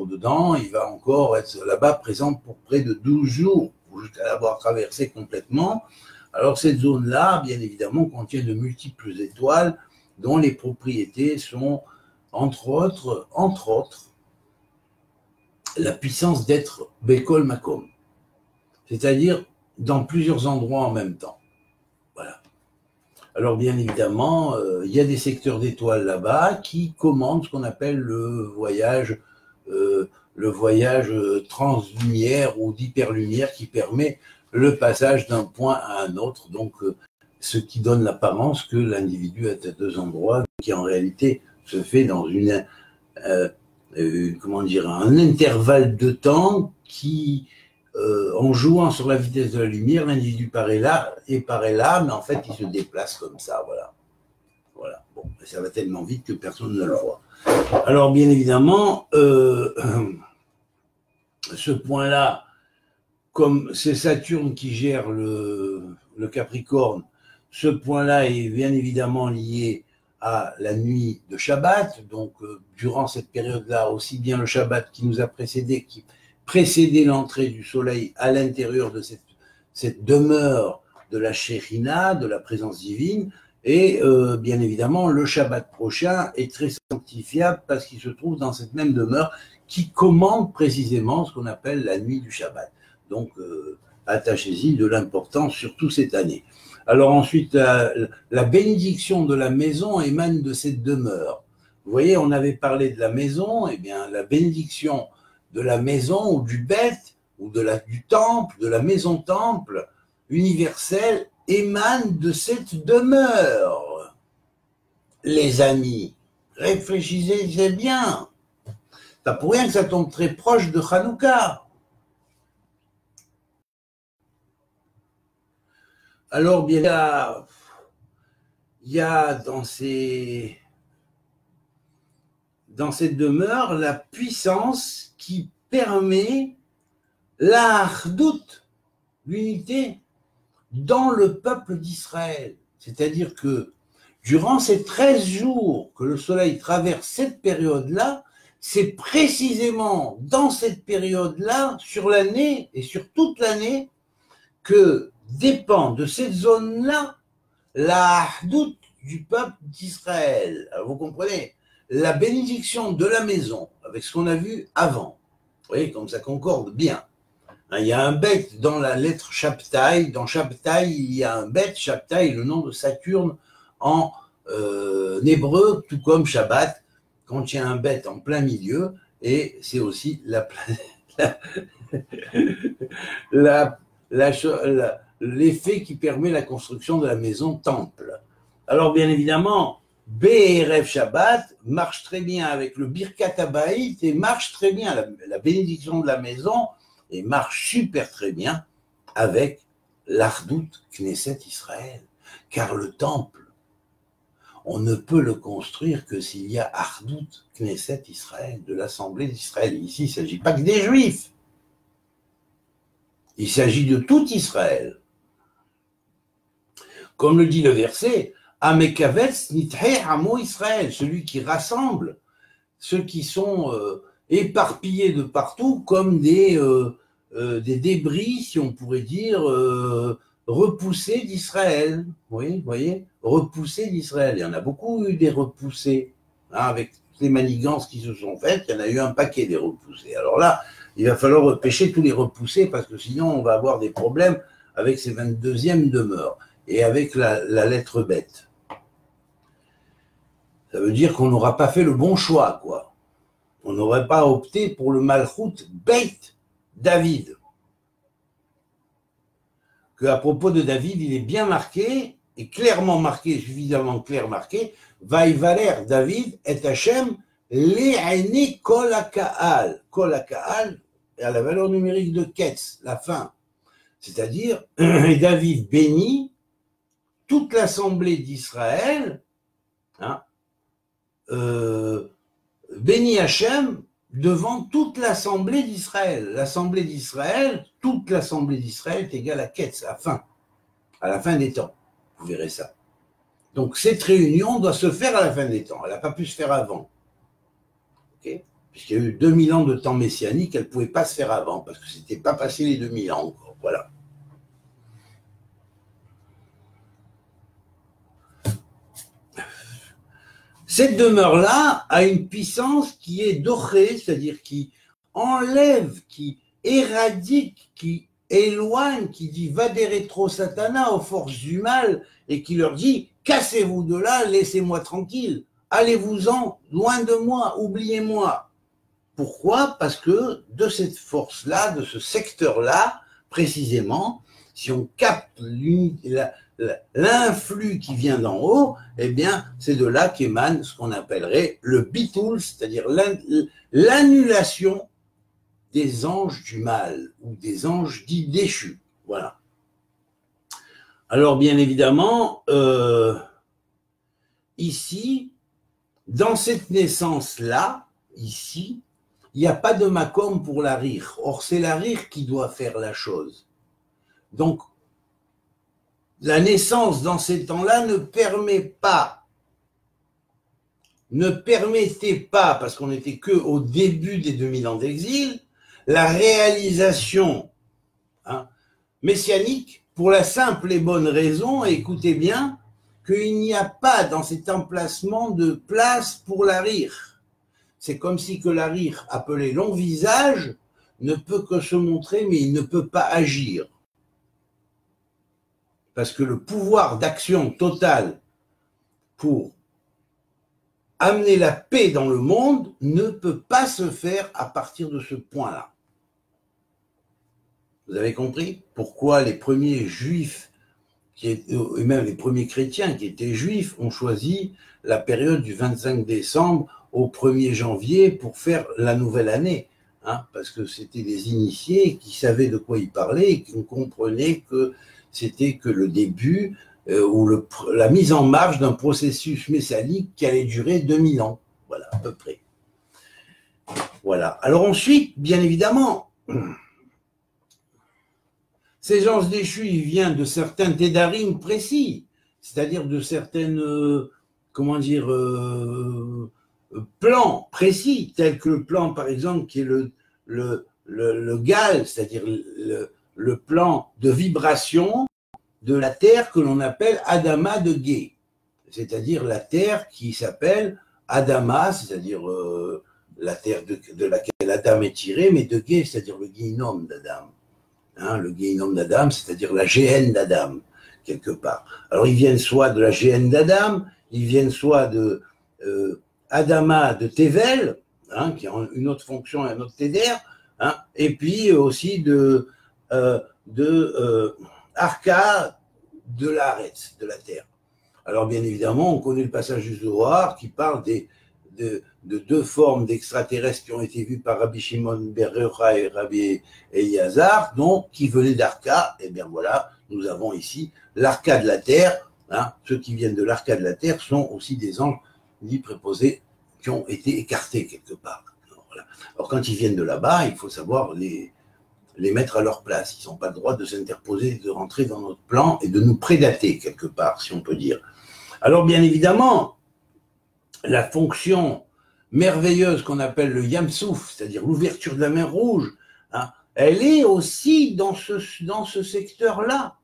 dedans, il va encore être là-bas présent pour près de 12 jours, jusqu'à l'avoir traversé complètement. Alors cette zone-là, bien évidemment, contient de multiples étoiles dont les propriétés sont, entre autres, la puissance d'être Bekol Makom, c'est-à-dire dans plusieurs endroits en même temps. Voilà. Alors bien évidemment, il y a des secteurs d'étoiles là-bas qui commandent ce qu'on appelle le voyage translumière ou d'hyperlumière, qui permet le passage d'un point à un autre, donc ce qui donne l'apparence que l'individu est à deux endroits, qui en réalité se fait dans un intervalle de temps qui, en jouant sur la vitesse de la lumière, l'individu paraît là, mais en fait, il se déplace comme ça, voilà. Voilà. Bon, ça va tellement vite que personne ne le voit. Alors, bien évidemment, ce point-là, comme c'est Saturne qui gère le Capricorne, ce point-là est bien évidemment lié à la nuit de Shabbat. Donc, durant cette période-là, aussi bien le Shabbat qui nous a précédé, qui précédait l'entrée du soleil à l'intérieur de cette demeure de la Shekhinah, de la présence divine, et bien évidemment, le Shabbat prochain est très sanctifiable parce qu'il se trouve dans cette même demeure qui commande précisément ce qu'on appelle la nuit du Shabbat. Donc, attachez-y de l'importance, surtout cette année. Alors ensuite, la bénédiction de la maison émane de cette demeure. Vous voyez, on avait parlé de la maison, et bien la bénédiction de la maison ou du bête, ou du temple, de la maison-temple universelle, émane de cette demeure. Les amis, réfléchissez bien. C'est pour rien que ça tombe très proche de Hanouka. Alors, bien, il y a dans cette demeure la puissance qui permet la hardout, l'unité, dans le peuple d'Israël. C'est-à-dire que durant ces 13 jours que le soleil traverse cette période-là, c'est précisément dans cette période-là, sur l'année et sur toute l'année, que dépend de cette zone-là la hardout du peuple d'Israël. Alors vous comprenez, la bénédiction de la maison, avec ce qu'on a vu avant, vous voyez comme ça concorde bien. Il y a un bête dans la lettre Shabtai. Dans Shabtai, il y a un bête. Shabtai est le nom de Saturne en hébreu, tout comme Shabbat, quand il y a un bête en plein milieu. Et c'est aussi l'effet qui permet la construction de la maison temple. Alors, bien évidemment, Be'erev Shabbat marche très bien avec le Birkat Habayit et marche très bien la bénédiction de la maison et marche super très bien avec l'Ardout Knesset Israël. Car le temple, on ne peut le construire que s'il y a Ardout Knesset Israël, de l'Assemblée d'Israël. Ici, il ne s'agit pas que des Juifs. Il s'agit de tout Israël. Comme le dit le verset, Amekavetz nithe hamo Israël, celui qui rassemble ceux qui sont éparpillés de partout comme des débris, si on pourrait dire, repoussés d'Israël. Oui, vous voyez, repoussés d'Israël. Il y en a beaucoup eu des repoussés, hein, avec toutes les manigances qui se sont faites, il y en a eu un paquet des repoussés. Alors là, il va falloir repêcher tous les repoussés parce que sinon on va avoir des problèmes avec ces 22e demeures et avec la lettre bête. Ça veut dire qu'on n'aura pas fait le bon choix, quoi. On n'aurait pas opté pour le Malchut Beit David. Que à propos de David, il est bien marqué, et clairement marqué, suffisamment clair marqué, Vaïvaler David et Hachem le'aini kol ha'ka'al. Kol ha'ka'al est à la valeur numérique de Ketz, la fin. C'est-à-dire, David bénit toute l'assemblée d'Israël, hein, bénit Hachem devant toute l'assemblée d'Israël. L'assemblée d'Israël, toute l'assemblée d'Israël est égale à Ketz, à la fin des temps. Vous verrez ça. Donc cette réunion doit se faire à la fin des temps. Elle n'a pas pu se faire avant. Okay, puisqu'il y a eu 2000 ans de temps messianique, elle ne pouvait pas se faire avant, parce que ce n'était pas passé les 2000 ans encore. Voilà. Cette demeure-là a une puissance qui est dorée, c'est-à-dire qui enlève, qui éradique, qui éloigne, qui dit va des rétro satana aux forces du mal et qui leur dit cassez-vous de là, laissez-moi tranquille, allez-vous-en, loin de moi, oubliez-moi. Pourquoi ? Parce que de cette force-là, de ce secteur-là, précisément, si on capte l'influx qui vient d'en haut, eh bien, c'est de là qu'émane ce qu'on appellerait le bitoul, c'est-à-dire l'annulation des anges du mal ou des anges dits déchus. Voilà. Alors, bien évidemment, ici, dans cette naissance-là, ici, il n'y a pas de makom pour la rire. Or, c'est la rire qui doit faire la chose. Donc, la naissance dans ces temps-là ne permettait pas, parce qu'on n'était qu'au début des 2000 ans d'exil, la réalisation messianique pour la simple et bonne raison, et écoutez bien, qu'il n'y a pas dans cet emplacement de place pour la rire. C'est comme si que la rire, appelée long visage, ne peut que se montrer, mais il ne peut pas agir. Parce que le pouvoir d'action totale pour amener la paix dans le monde ne peut pas se faire à partir de ce point-là. Vous avez compris pourquoi les premiers juifs et même les premiers chrétiens qui étaient juifs, ont choisi la période du 25 décembre au 1er janvier pour faire la nouvelle année. Hein, parce que c'était des initiés qui savaient de quoi ils parlaient et qui comprenaient que c'était que le début ou la mise en marche d'un processus messianique qui allait durer 2000 ans. Voilà, à peu près. Voilà. Alors ensuite, bien évidemment, ces gens déchus, ils viennent de certains tédarim précis, c'est-à-dire de certaines, plans précis, tels que le plan, par exemple, qui est le GAL, c'est-à-dire le plan de vibration de la Terre que l'on appelle Adama de Gay, c'est-à-dire la Terre qui s'appelle Adama, c'est-à-dire la Terre de laquelle Adam est tiré, mais de Gay, c'est-à-dire le Guinom d'Adam. Hein, le Guinom d'Adam, c'est-à-dire la GN d'Adam, quelque part. Alors, ils viennent soit de la GN d'Adam, ils viennent soit de Adama de Tevel, hein, qui a une autre fonction et un autre Téder, hein, et puis aussi de Arka de l'Aretz, de la terre. Alors, bien évidemment, on connaît le passage du Zohar qui parle de deux formes d'extraterrestres qui ont été vues par Rabbi Shimon ber Yochai et Rabbi Eliezer, donc qui venaient d'Arka. Et bien voilà, nous avons ici l'Arka de la terre. Hein. Ceux qui viennent de l'Arka de la terre sont aussi des anges dits préposés qui ont été écartés quelque part. Alors, voilà. Alors quand ils viennent de là-bas, il faut savoir les mettre à leur place. Ils n'ont pas le droit de s'interposer, de rentrer dans notre plan et de nous prédater quelque part, si on peut dire. Alors bien évidemment, la fonction merveilleuse qu'on appelle le Yamsouf, c'est-à-dire l'ouverture de la mer Rouge, hein, elle est aussi dans ce secteur-là.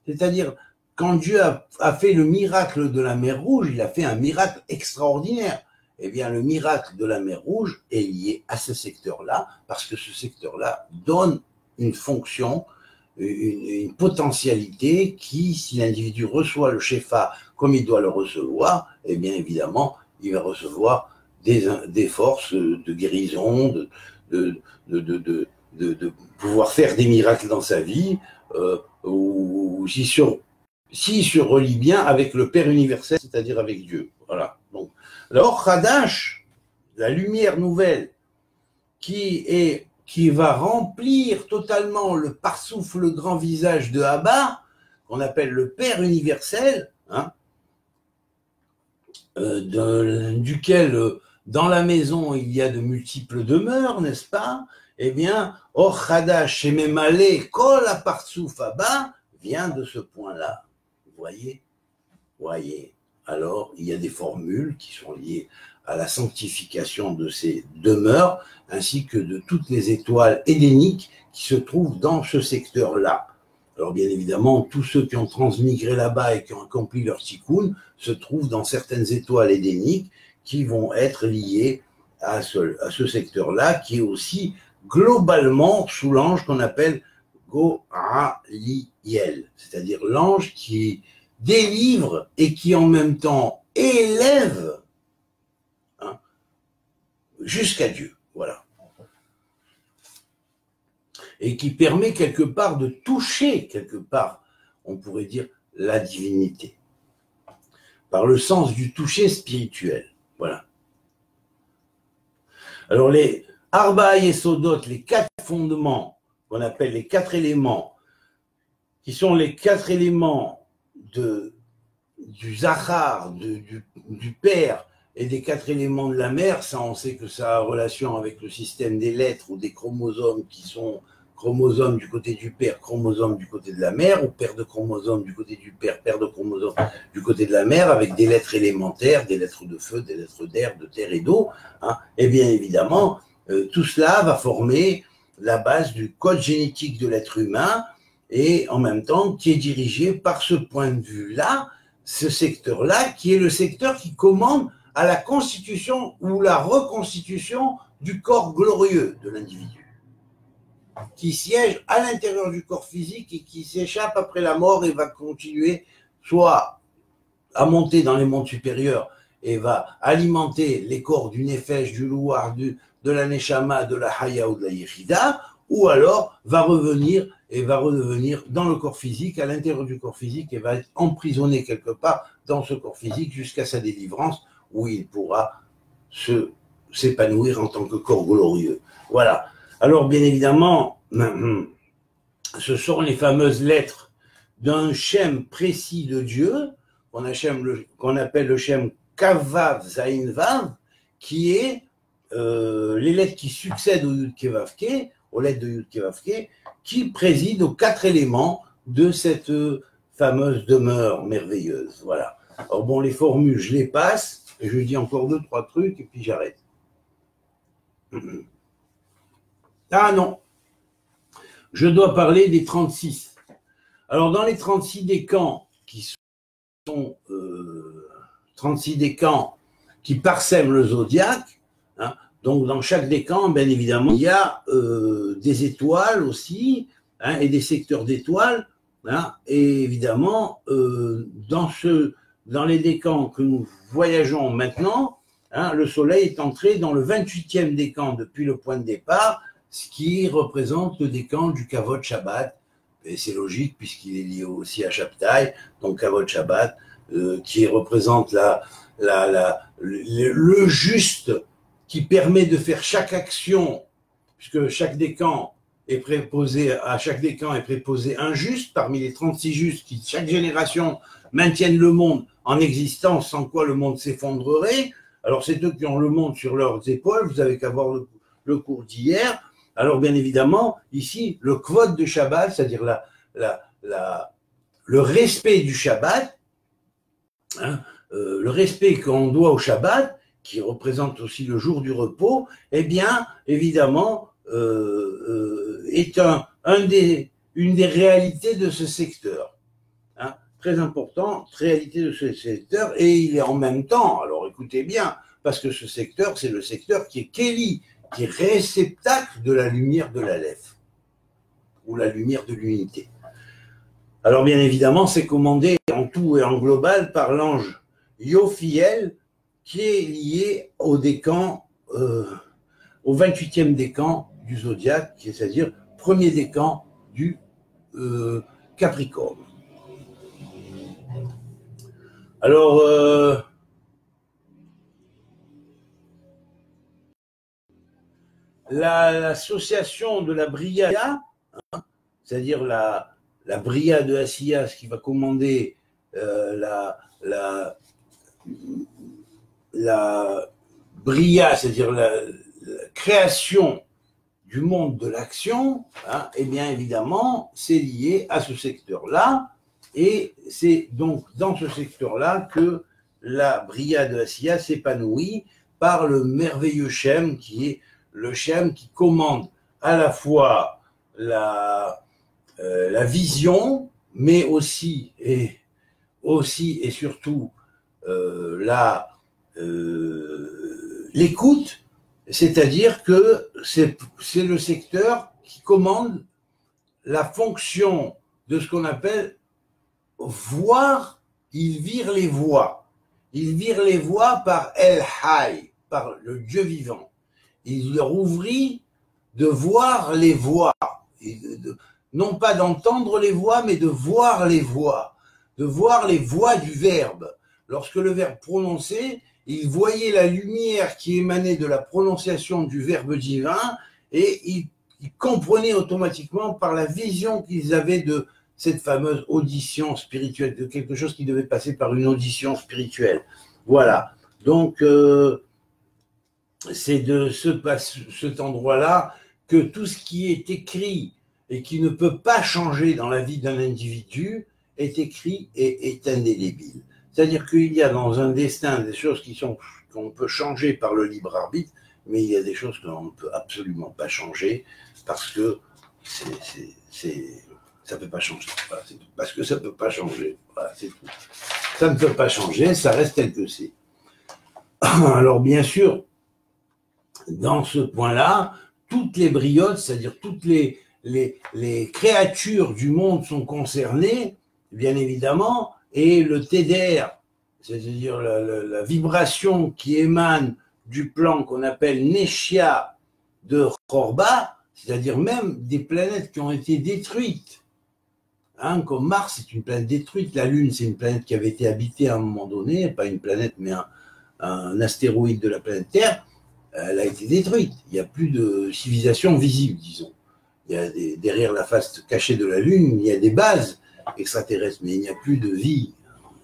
C'est-à-dire, quand Dieu a fait le miracle de la mer Rouge, il a fait un miracle extraordinaire. Eh bien, le miracle de la mer Rouge est lié à ce secteur-là, parce que ce secteur-là donne une fonction, une potentialité qui, si l'individu reçoit le Shefa comme il doit le recevoir, eh bien évidemment, il va recevoir des forces de guérison, de pouvoir faire des miracles dans sa vie, ou s'il se relie bien avec le Père universel, c'est-à-dire avec Dieu. Voilà. Donc, l'Or Hadash, la lumière nouvelle, qui va remplir totalement le parsouf, le grand visage de Abba, qu'on appelle le Père universel, hein, duquel dans la maison il y a de multiples demeures, n'est-ce pas? Eh bien, Or Hadash et Memale, Kol Parsouf Abba, vient de ce point-là. Vous voyez. Alors, il y a des formules qui sont liées à la sanctification de ces demeures, ainsi que de toutes les étoiles édéniques qui se trouvent dans ce secteur-là. Alors, bien évidemment, tous ceux qui ont transmigré là-bas et qui ont accompli leur tikkun se trouvent dans certaines étoiles édéniques qui vont être liées à ce secteur-là, qui est aussi globalement sous l'ange qu'on appelle Go'aliel, c'est-à-dire l'ange qui délivre et qui en même temps élève, hein, jusqu'à Dieu, voilà. Et qui permet quelque part de toucher, quelque part, on pourrait dire, la divinité, par le sens du toucher spirituel, voilà. Alors les Arba Yesodot, les 4 fondements, qu'on appelle les 4 éléments, qui sont les 4 éléments du Zachar, du Père, et des 4 éléments de la mère, ça on sait que ça a relation avec le système des lettres ou des chromosomes qui sont chromosomes du côté du père, chromosomes du côté de la mère, ou paire de chromosomes du côté du père, paire de chromosomes du côté de la mère, avec des lettres élémentaires, des lettres de feu, des lettres d'air, de terre et d'eau, hein. Et bien évidemment, tout cela va former la base du code génétique de l'être humain, et en même temps qui est dirigé par ce point de vue-là, ce secteur-là, qui est le secteur qui commande à la constitution ou la reconstitution du corps glorieux de l'individu, qui siège à l'intérieur du corps physique et qui s'échappe après la mort et va continuer soit à monter dans les mondes supérieurs et va alimenter les corps du Nefesh, du Louar, de la Neshama, de la Haya ou de la Yechida, ou alors va revenir et va redevenir dans le corps physique, à l'intérieur du corps physique, et va être emprisonné quelque part dans ce corps physique jusqu'à sa délivrance, où il pourra s'épanouir en tant que corps glorieux. Voilà. Alors, bien évidemment, ce sont les fameuses lettres d'un shem précis de Dieu, qu'on appelle le shem Kavav Zain Vav, qui est les lettres qui succèdent au Yud Ke Vav Ke, aux lettres de Yud Ke Vav Ke, qui président aux 4 éléments de cette fameuse demeure merveilleuse. Voilà. Alors bon, les formules, je les passe, et je dis encore 2-3 trucs, et puis j'arrête. Ah non, je dois parler des 36. Alors dans les 36 décans, qui sont 36 décans qui parsèment le zodiaque, hein, donc dans chaque décan, bien évidemment, il y a des étoiles aussi, hein, et des secteurs d'étoiles, hein, et évidemment, dans les décans que nous voyageons maintenant, hein, le soleil est entré dans le 28e décan depuis le point de départ, ce qui représente le décan du Kavod Shabbat, et c'est logique puisqu'il est lié aussi à Shabtai, donc Kavod Shabbat, qui représente le juste qui permet de faire chaque action, puisque chaque décan est préposé, à chaque décan est préposé un juste parmi les 36 justes qui, chaque génération, maintiennent le monde en existence, sans quoi le monde s'effondrerait. Alors c'est eux qui ont le monde sur leurs épaules, vous avez qu'à voir le cours d'hier. Alors bien évidemment, ici, le kvod de Shabbat, c'est-à-dire le respect du Shabbat, hein, le respect qu'on doit au Shabbat, qui représente aussi le jour du repos, eh bien, évidemment, est une des réalités de ce secteur. Hein, très important, réalité de ce secteur, et il est en même temps, alors écoutez bien, parce que ce secteur, c'est le secteur qui est Kéli, qui est réceptacle de la lumière de l'Aleph, ou la lumière de l'unité. Alors bien évidemment, c'est commandé en tout et en global par l'ange Yophiel, qui est lié au décan, au 28e décan du zodiaque, c'est-à-dire premier décan du Capricorne. Alors, l'association de la Bria, hein, c'est-à-dire la Bria de Asiya, ce qui va commander la Bria, c'est-à-dire la création du monde de l'action, hein, et bien évidemment, c'est lié à ce secteur-là, et c'est donc dans ce secteur-là que la Bria de Asiya s'épanouit par le merveilleux Shem, qui est le Shem qui commande à la fois la vision, mais aussi et surtout l'écoute, c'est-à-dire que c'est le secteur qui commande la fonction de ce qu'on appelle voir, il vire les voies. Il vire les voies par El Hay, par le Dieu vivant. Il leur ouvrit de voir les voies, non pas d'entendre les voix, mais de voir les voix du verbe. Lorsque le verbe prononçait, il voyait la lumière qui émanait de la prononciation du verbe divin et il comprenait automatiquement par la vision qu'ils avaient de cette fameuse audition spirituelle, de quelque chose qui devait passer par une audition spirituelle. Voilà. Donc, c'est de cet endroit-là que tout ce qui est écrit et qui ne peut pas changer dans la vie d'un individu est écrit et est indélébile. C'est-à-dire qu'il y a dans un destin des choses qu'on peut changer par le libre arbitre, mais il y a des choses qu'on ne peut absolument pas changer parce que ça ne peut pas changer. Voilà, c'est tout. Parce que ça ne peut pas changer. Voilà, c'est tout. Ça ne peut pas changer, ça reste tel que c'est. Alors bien sûr, dans ce point-là, toutes les briottes, c'est-à-dire toutes les créatures du monde sont concernées, bien évidemment, et le Teder, c'est-à-dire la vibration qui émane du plan qu'on appelle Neshia de Chorba, c'est-à-dire même des planètes qui ont été détruites. Hein, comme Mars, c'est une planète détruite. La Lune, c'est une planète qui avait été habitée à un moment donné, pas une planète, mais un astéroïde de la planète Terre. Elle a été détruite. Il n'y a plus de civilisation visible, disons. Il y a derrière la face cachée de la Lune, il y a des bases extraterrestres, mais il n'y a plus de vie.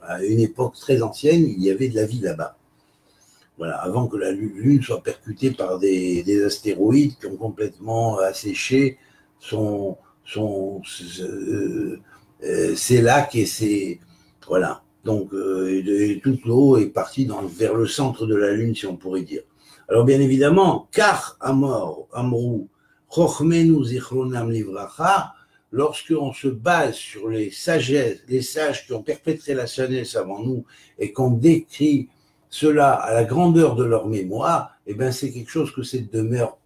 À une époque très ancienne, il y avait de la vie là-bas. Voilà, avant que la Lune soit percutée par des astéroïdes qui ont complètement asséché ces lacs et ces... Voilà. Donc, toute l'eau est partie vers le centre de la Lune, si on pourrait dire. Alors, bien évidemment, car Amrou, Chochmenu Zichronam Livracha, lorsqu'on se base sur les sages qui ont perpétré la sagesse avant nous et qu'on décrit cela à la grandeur de leur mémoire, eh bien, c'est quelque chose que cette demeure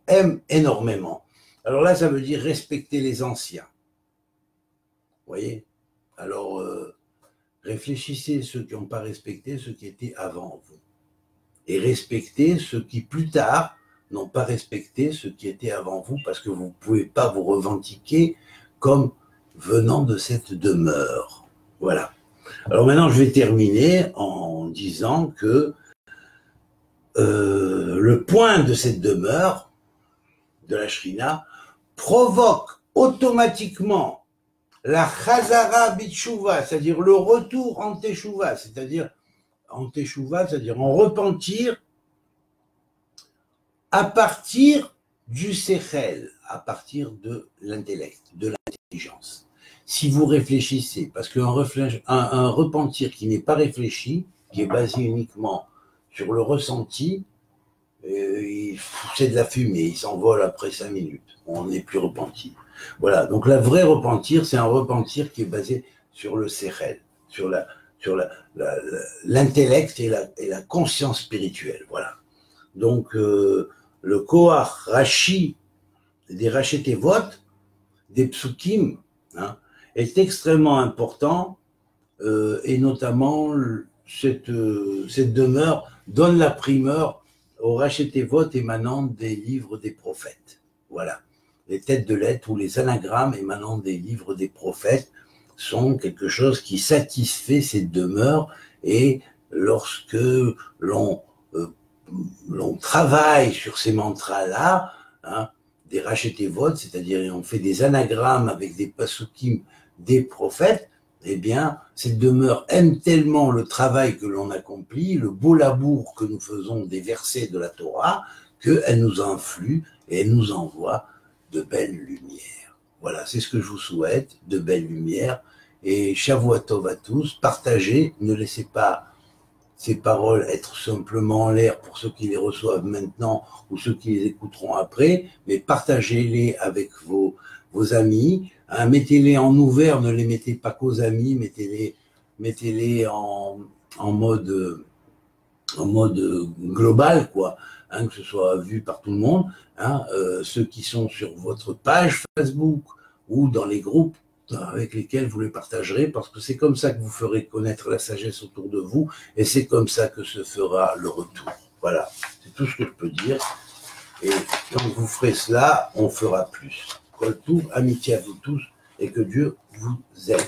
aime énormément. Alors là, ça veut dire respecter les anciens. Vous voyez? Alors, réfléchissez ceux qui n'ont pas respecté ceux qui étaient avant vous. Et respectez ceux qui, plus tard, n'ont pas respecté ceux qui étaient avant vous, parce que vous ne pouvez pas vous revendiquer comme venant de cette demeure. Voilà. Alors maintenant, je vais terminer en disant que le point de cette demeure, de la Shrina, provoque automatiquement la Chazara Bitshuva, c'est-à-dire le retour en Teshuva, c'est-à-dire en repentir à partir du Sechel, à partir de l'intellect, de l'intelligence. Si vous réfléchissez, parce qu'un repentir qui n'est pas réfléchi, qui est basé uniquement sur le ressenti, c'est de la fumée, il s'envole après 5 minutes, on n'est plus repenti. Voilà, donc le vrai repentir, c'est un repentir qui est basé sur le Sechel, sur l'intellect et la conscience spirituelle. Voilà. Donc, le Koach Rashi des Rachetevot, des Psukim, hein, est extrêmement important, et notamment cette demeure donne la primeur aux Rachetevot émanant des livres des prophètes. Voilà. Les têtes de lettres ou les anagrammes émanant des livres des prophètes sont quelque chose qui satisfait cette demeure, et lorsque l'on travaille sur ces mantras-là, hein, des Rachetevot, c'est-à-dire on fait des anagrammes avec des pasukim des prophètes, eh bien, cette demeure aime tellement le travail que l'on accomplit, le beau labour que nous faisons des versets de la Torah, qu'elle nous influe et elle nous envoie de belles lumières. Voilà, c'est ce que je vous souhaite, de belles lumières, et Shavua Tov à tous, partagez, ne laissez pas ces paroles être simplement en l'air pour ceux qui les reçoivent maintenant ou ceux qui les écouteront après, mais partagez-les avec vos amis, hein, mettez-les en ouvert, ne les mettez pas qu'aux amis, mettez-les en mode global, quoi, hein, que ce soit vu par tout le monde, hein, ceux qui sont sur votre page Facebook ou dans les groupes avec lesquels vous les partagerez, parce que c'est comme ça que vous ferez connaître la sagesse autour de vous, et c'est comme ça que se fera le retour. Voilà, c'est tout ce que je peux dire, et quand vous ferez cela, on fera plus. Kol Touv, amitié à vous tous, et que Dieu vous aide.